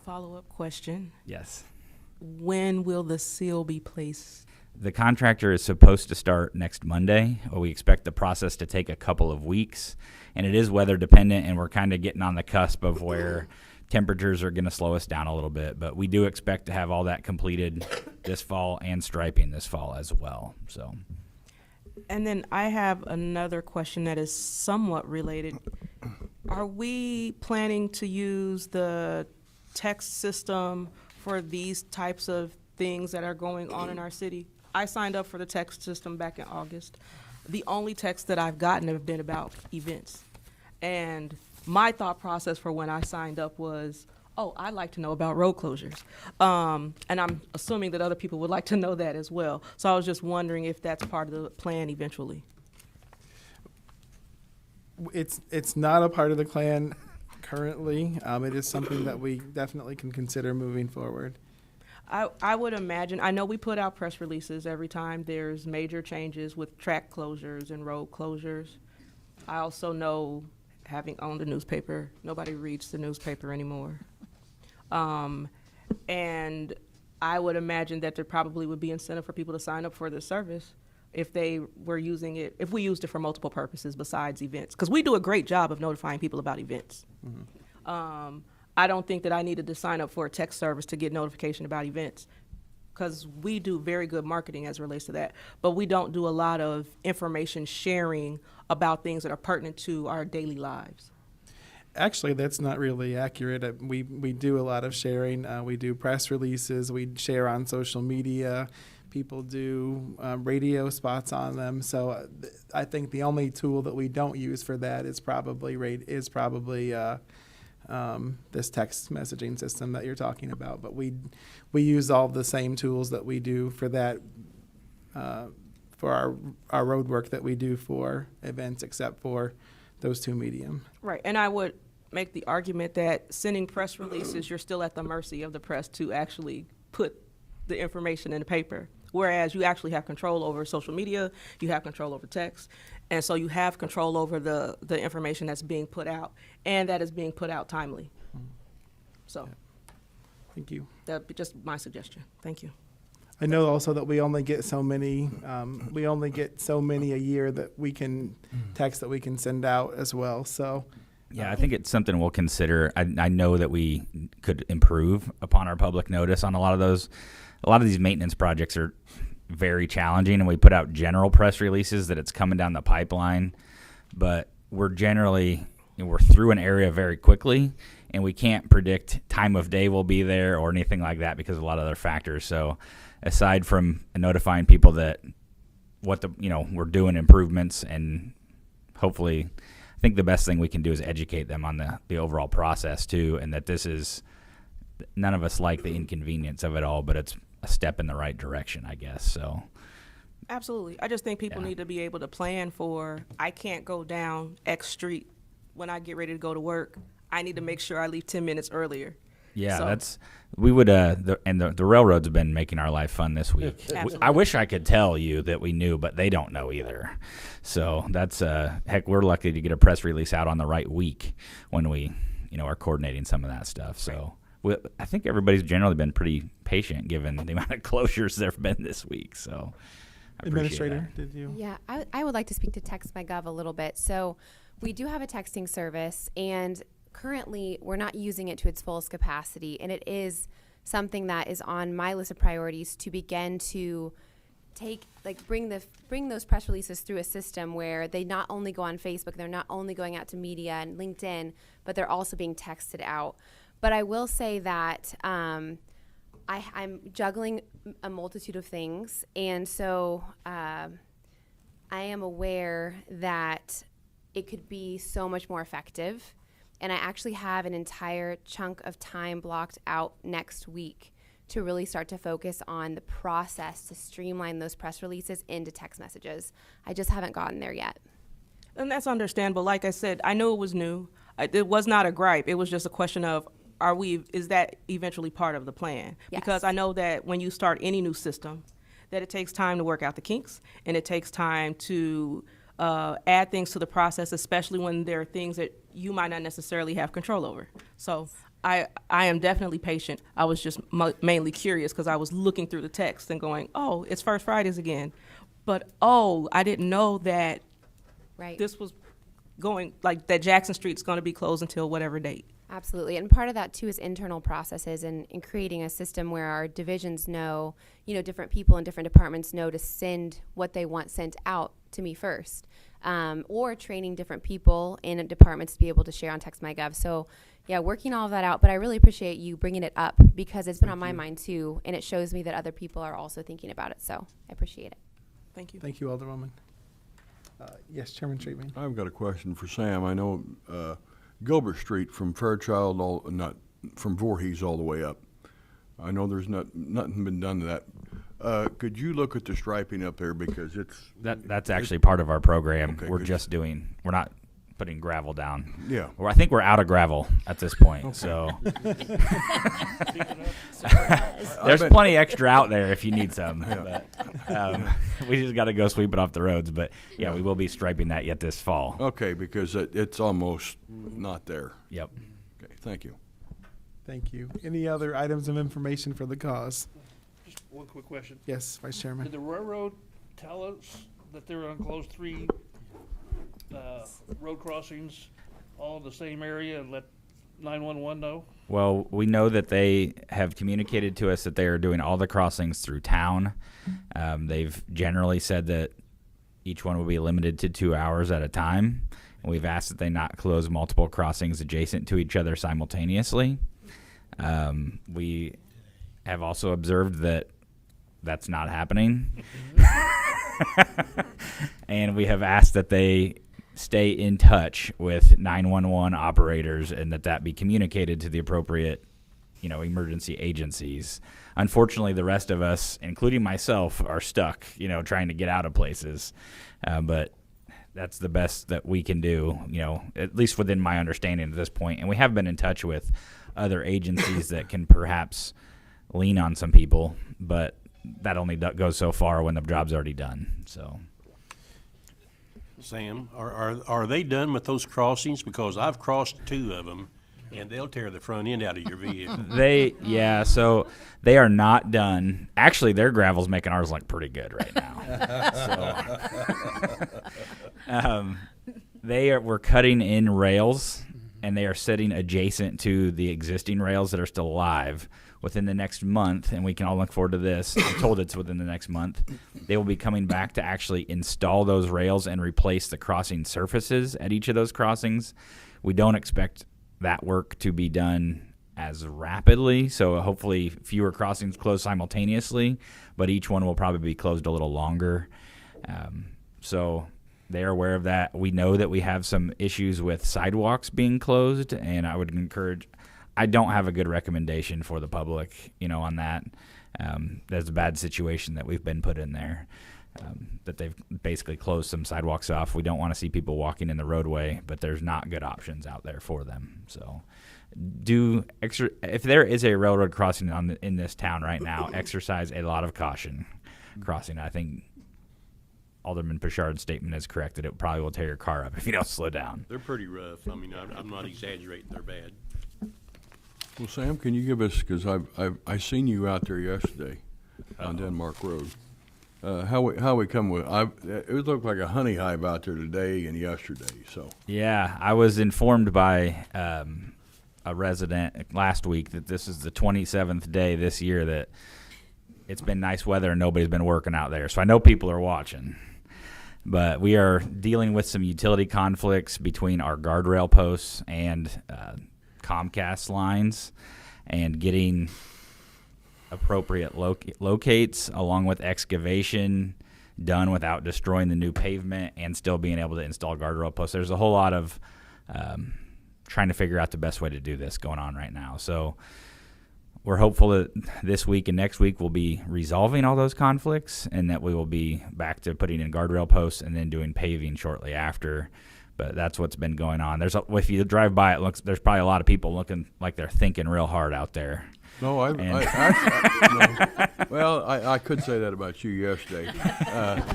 Speaker 16: Follow-up question.
Speaker 18: Yes.
Speaker 16: When will the seal be placed?
Speaker 18: The contractor is supposed to start next Monday. We expect the process to take a couple of weeks, and it is weather dependent, and we're kind of getting on the cusp of where temperatures are going to slow us down a little bit. But we do expect to have all that completed this fall and striping this fall as well. So.
Speaker 16: And then I have another question that is somewhat related. Are we planning to use the text system for these types of things that are going on in our city? I signed up for the text system back in August. The only texts that I've gotten have been about events. And my thought process for when I signed up was, oh, I'd like to know about road closures. And I'm assuming that other people would like to know that as well. So I was just wondering if that's part of the plan eventually.
Speaker 3: It's not a part of the plan currently. It is something that we definitely can consider moving forward.
Speaker 16: I would imagine, I know we put out press releases every time there's major changes with track closures and road closures. I also know, having owned a newspaper, nobody reads the newspaper anymore. And I would imagine that there probably would be incentive for people to sign up for the service if they were using it, if we used it for multiple purposes besides events. Because we do a great job of notifying people about events. Mm-hmm. I don't think that I needed to sign up for a text service to get notification about events. because we do very good marketing as it relates to that, but we don't do a lot of information sharing about things that are pertinent to our daily lives.
Speaker 3: Actually, that's not really accurate. We do a lot of sharing. We do press releases. We share on social media. People do radio spots on them. So I think the only tool that we don't use for that is probably this text messaging system that you're talking about. But we use all the same tools that we do for that for our road work that we do for events, except for those two medium.
Speaker 16: Right, and I would make the argument that sending press releases, you're still at the mercy of the press to actually put the information in the paper. Whereas you actually have control over social media, you have control over text, and so you have control over the information that's being put out, and that is being put out timely. So,
Speaker 3: thank you.
Speaker 16: That'd be just my suggestion. Thank you.
Speaker 3: I know also that we only get so many. A year that we can text that we can send out as well. So.
Speaker 18: Yeah, I think it's something we'll consider. I know that we could improve upon our public notice on a lot of those. A lot of these maintenance projects are very challenging, and we put out general press releases that it's coming down the pipeline, but we're generally, we're through an area very quickly, and we can't predict time of day we'll be there or anything like that because of a lot of other factors. So aside from notifying people that we're doing improvements, and hopefully I think the best thing we can do is educate them on the overall process too, and that this is, none of us like the inconvenience of it all, but it's a step in the right direction, I guess. So
Speaker 16: Absolutely. I just think people need to be able to plan for, I can't go down X street when I get ready to go to work. I need to make sure I leave 10 minutes earlier.
Speaker 18: Yeah, we would, the railroads have been making our life fun this week. I wish I could tell you that we knew, but they don't know either. So that's, heck, we're lucky to get a press release out on the right week when we, are coordinating some of that stuff. So I think everybody's generally been pretty patient given the amount of closures there have been this week. So I
Speaker 3: Administrator, did you?
Speaker 8: Yeah, I would like to speak to Text My Gov a little bit. So we do have a texting service, and currently we're not using it to its fullest capacity, and it is something that is on my list of priorities to begin to bring those press releases through a system where they not only go on Facebook, they're not only going out to media and LinkedIn, but they're also being texted out. But I will say that I'm juggling a multitude of things, and so I am aware that it could be so much more effective. And I actually have an entire chunk of time blocked out next week to really start to focus on the process to streamline those press releases into text messages. I just haven't gotten there yet.
Speaker 16: And that's understandable. Like I said, I know it was new. It was not a gripe. It was just a question of, is that eventually part of the plan?
Speaker 8: Yes.
Speaker 16: Because I know that when you start any new system, that it takes time to work out the kinks, and it takes time to add things to the process, especially when there are things that you might not necessarily have control over. So I am definitely patient. I was just mainly curious because I was looking through the text and going, oh, it's First Fridays again. But, I didn't know that this was going, like that Jackson Street's going to be closed until whatever date.
Speaker 8: Absolutely. And part of that, too, is internal processes and creating a system where our divisions know, different people in different departments know to send what they want sent out to me first, or training different people in departments to be able to share on Text My Gov. So, yeah, working all of that out. But I really appreciate you bringing it up because it's been on my mind, too, and it shows me that other people are also thinking about it. So I appreciate it.
Speaker 16: Thank you.
Speaker 3: Thank you, Alderwoman. Yes, Chairman Treatman.
Speaker 14: I've got a question for Sam. I know Gilbert Street from Fairchild, not from Voorhees all the way up. I know there's nothing been done to that. Could you look at the striping up there because
Speaker 18: that's actually part of our program.
Speaker 14: Okay,
Speaker 18: we're not putting gravel down.
Speaker 14: Yeah.
Speaker 18: Well, I think we're out of gravel at this point. Okay. So there's plenty extra out there if you need some.
Speaker 14: Yeah.
Speaker 18: But, we just got to go sweep it off the roads. But yeah, we will be striping that yet this fall.
Speaker 14: Okay, because it's almost not there.
Speaker 18: Yep.
Speaker 14: Okay, thank you.
Speaker 3: Thank you. Any other items of information for the cause?
Speaker 15: Just one quick question.
Speaker 3: Yes, Vice Chairman.
Speaker 15: Did the railroad tell us that they were going to close 3 road crossings all in the same area and let 911 know?
Speaker 18: Well, we know that they have communicated to us that they are doing all the crossings through town. They've generally said that each one will be limited to 2 hours at a time. And we've asked that they not close multiple crossings adjacent to each other simultaneously. We have also observed that that's not happening. And we have asked that they stay in touch with 911 operators and that be communicated to the appropriate, emergency agencies. Unfortunately, the rest of us, including myself, are stuck, trying to get out of places. But that's the best that we can do, at least within my understanding at this point. And we have been in touch with other agencies that can perhaps lean on some people, but that only goes so far when the job's already done. So,
Speaker 7: Sam, are they done with those crossings? Because I've crossed 2 of them, and they'll tear the front end out of your vehicle.
Speaker 18: So they are not done. Actually, their gravel's making ours look pretty good right now. We're cutting in rails, and they are sitting adjacent to the existing rails that are still live. Within the next month, and we can all look forward to this, I'm told it's within the next month, they will be coming back to actually install those rails and replace the crossing surfaces at each of those crossings. We don't expect that work to be done as rapidly, so hopefully fewer crossings close simultaneously, but each one will probably be closed a little longer. So they are aware of that. We know that we have some issues with sidewalks being closed, and I would encourage... I don't have a good recommendation for the public, on that. There's a bad situation that we've been put in there, that they've basically closed some sidewalks off. We don't want to see people walking in the roadway, but there's not good options out there for them. So if there is a railroad crossing in this town right now, exercise a lot of caution crossing. I think Alderman Pritchard's statement is correct that it probably will tear your car up if you don't slow down.
Speaker 7: They're pretty rough. I mean, I'm not exaggerating. They're bad.
Speaker 14: Well, Sam, can you give us, because I seen you out there yesterday on Denmark Road. How we come with? It looked like a honey hive out there today and yesterday. So
Speaker 18: yeah, I was informed by a resident last week that this is the 27th day this year that it's been nice weather and nobody's been working out there. So I know people are watching. But we are dealing with some utility conflicts between our guardrail posts and Comcast lines, and getting appropriate locates along with excavation done without destroying the new pavement and still being able to install guardrail posts. There's a whole lot of trying to figure out the best way to do this going on right now. So we're hopeful that this week and next week we'll be resolving all those conflicts and that we will be back to putting in guardrail posts and then doing paving shortly after. But that's what's been going on. If you drive by, there's probably a lot of people looking like they're thinking real hard out there.
Speaker 14: No, I could say that about you yesterday.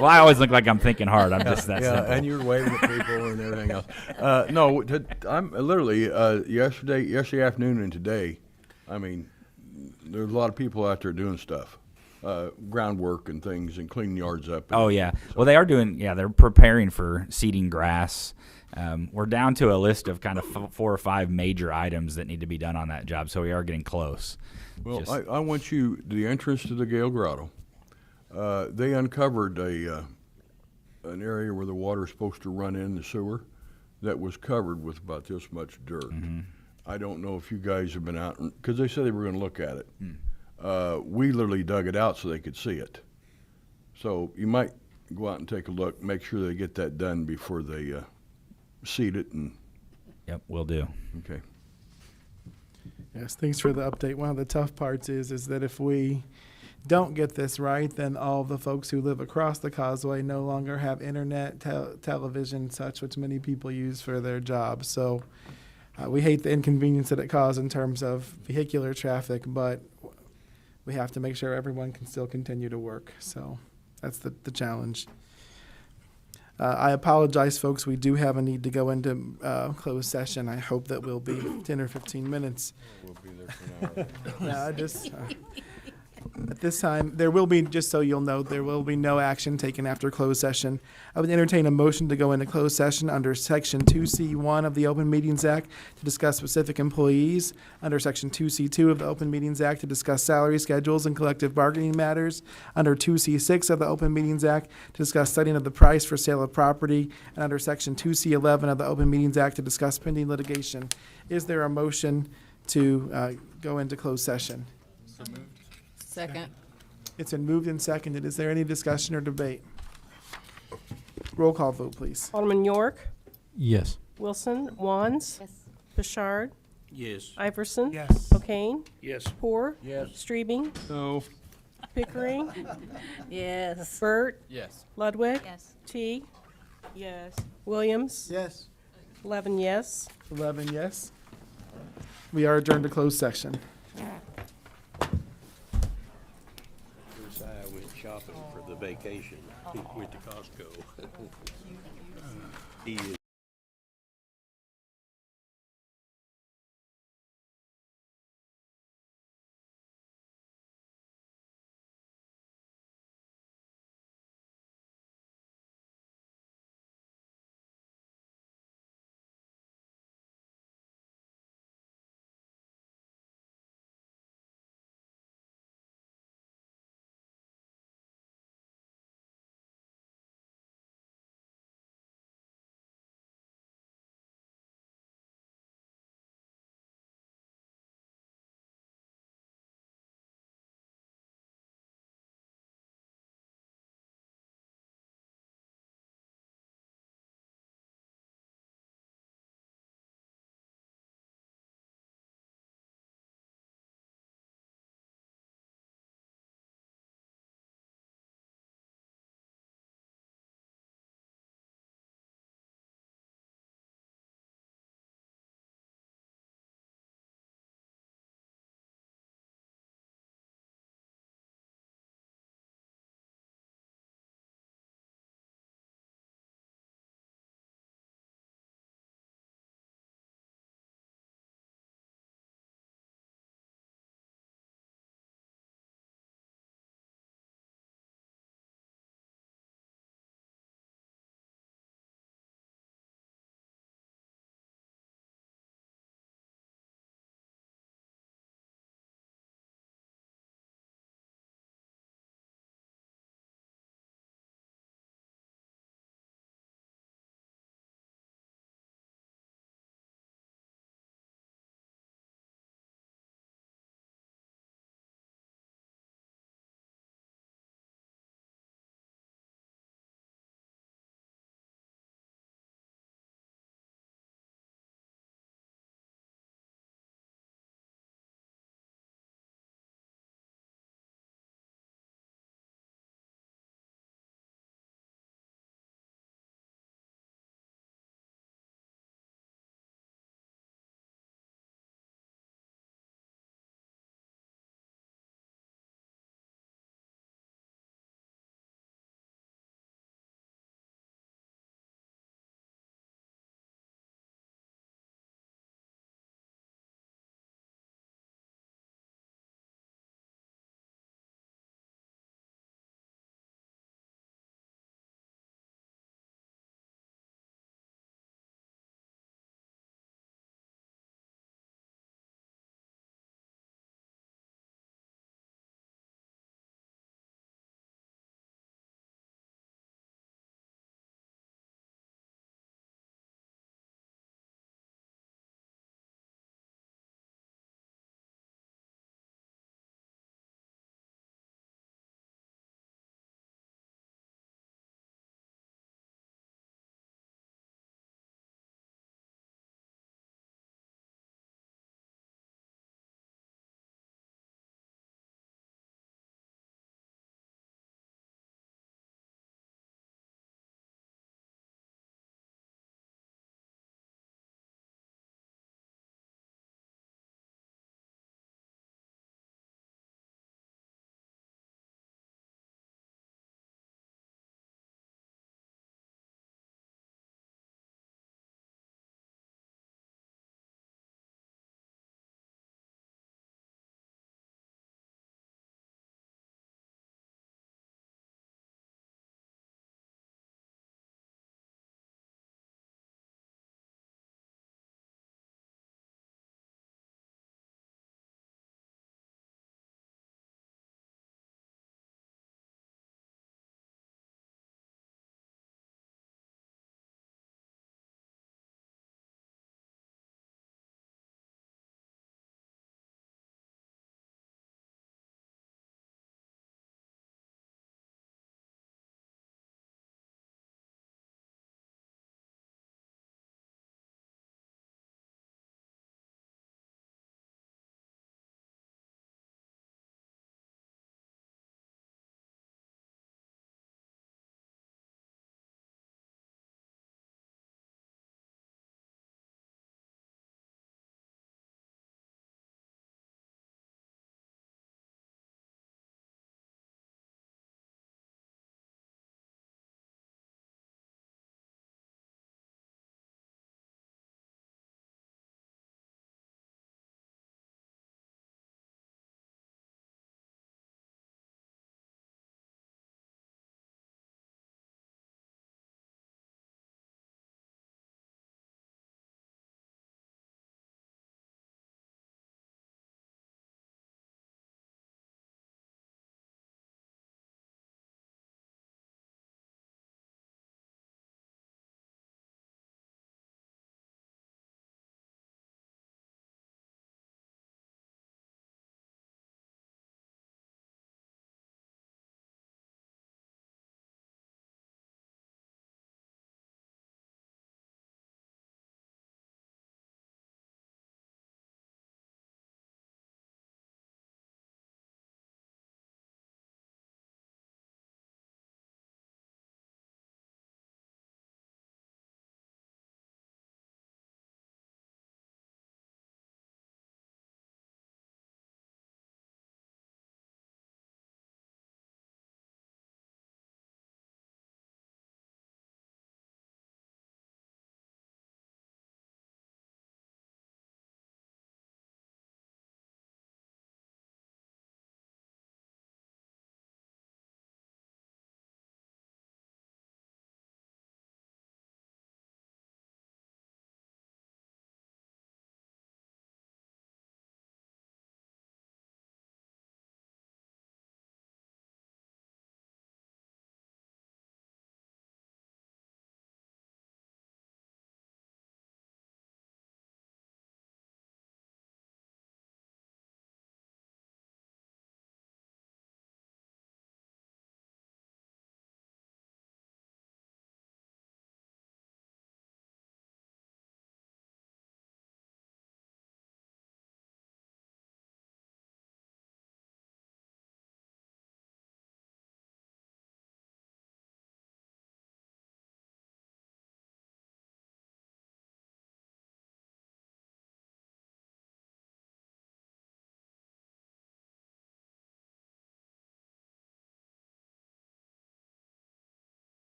Speaker 18: Well, I always look like I'm thinking hard. I'm just that simple.
Speaker 14: And you're waving at people and everything else. I'm literally yesterday afternoon and today. I mean, there's a lot of people out there doing stuff. Groundwork and things and cleaning yards up.
Speaker 18: Oh, yeah. So. Well, they are doing, they're preparing for seeding grass. We're down to a list of kind of 4 or 5 major items that need to be done on that job, so we are getting close.
Speaker 14: Well, I want the entrance to the Gale Grotto. They uncovered an area where the water is supposed to run in the sewer that was covered with about this much dirt. Mm-hmm. I don't know if you guys have been out, because they said they were going to look at it. We literally dug it out so they could see it. So you might go out and take a look, make sure they get that done before they seed it.
Speaker 18: Yep, will do.
Speaker 14: Okay.
Speaker 3: Yes, thanks for the update. One of the tough parts is that if we don't get this right, then all the folks who live across the causeway no longer have internet, television, such, which many people use for their jobs. So we hate the inconvenience that it causes in terms of vehicular traffic, but we have to make sure everyone can still continue to work. So that's the challenge. I apologize, folks. We do have a need to go into closed session. I hope that we'll be 10 or 15 minutes.
Speaker 14: We'll be there for an hour.
Speaker 3: No, At this time, there will be, just so you'll know, there will be no action taken after closed session. I would entertain a motion to go into closed session under Section 2C1 of the Open Meetings Act to discuss specific employees, under Section 2C2 of the Open Meetings Act to discuss salary schedules and collective bargaining matters, under 2C6 of the Open Meetings Act to discuss setting of the price for sale of property, and under Section 2C11 of the Open Meetings Act to discuss pending litigation. Is there a motion to go into closed session?
Speaker 1: Second.
Speaker 3: It's been moved and seconded. Is there any discussion or debate? Roll call vote, please.
Speaker 4: Alderman York,
Speaker 17: Yes.
Speaker 4: Wilson, Wands, Bouchard,
Speaker 7: Yes.
Speaker 4: Iverson,
Speaker 3: Yes.
Speaker 4: O'Kane,
Speaker 15: Yes.
Speaker 4: Poor,
Speaker 2: Yes.
Speaker 4: Streebing,
Speaker 14: No.
Speaker 4: Pickering,
Speaker 1: Yes.
Speaker 4: Burt,
Speaker 18: Yes.
Speaker 4: Ludwig,
Speaker 9: Yes.
Speaker 4: T,
Speaker 16: Yes.
Speaker 3: Williams?
Speaker 5: Yes.
Speaker 4: 11 yes.
Speaker 3: 11 yes. We are adjourned to closed session.
Speaker 7: I was shopping for the vacation. He went to Costco. He is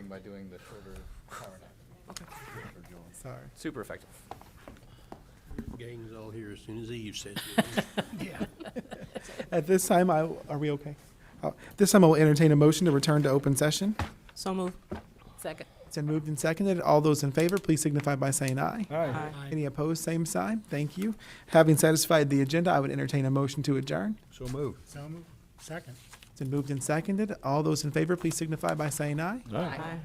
Speaker 19: by doing the shorter power nap.
Speaker 3: Sorry.
Speaker 19: Super effective.
Speaker 7: Gang's all here as soon as Eve said.
Speaker 19: Yeah.
Speaker 3: At this time, are we okay? This time I will entertain a motion to return to open session.
Speaker 16: So move.
Speaker 1: Second.
Speaker 3: It's been moved and seconded. All those in favor, please signify by saying aye.
Speaker 16: Aye.
Speaker 3: Any opposed, same sign. Thank you. Having satisfied the agenda, I would entertain a motion to adjourn.
Speaker 17: So moved.
Speaker 5: So moved. Second.
Speaker 3: It's been moved and seconded. All those in favor, please signify by saying aye.
Speaker 16: Aye.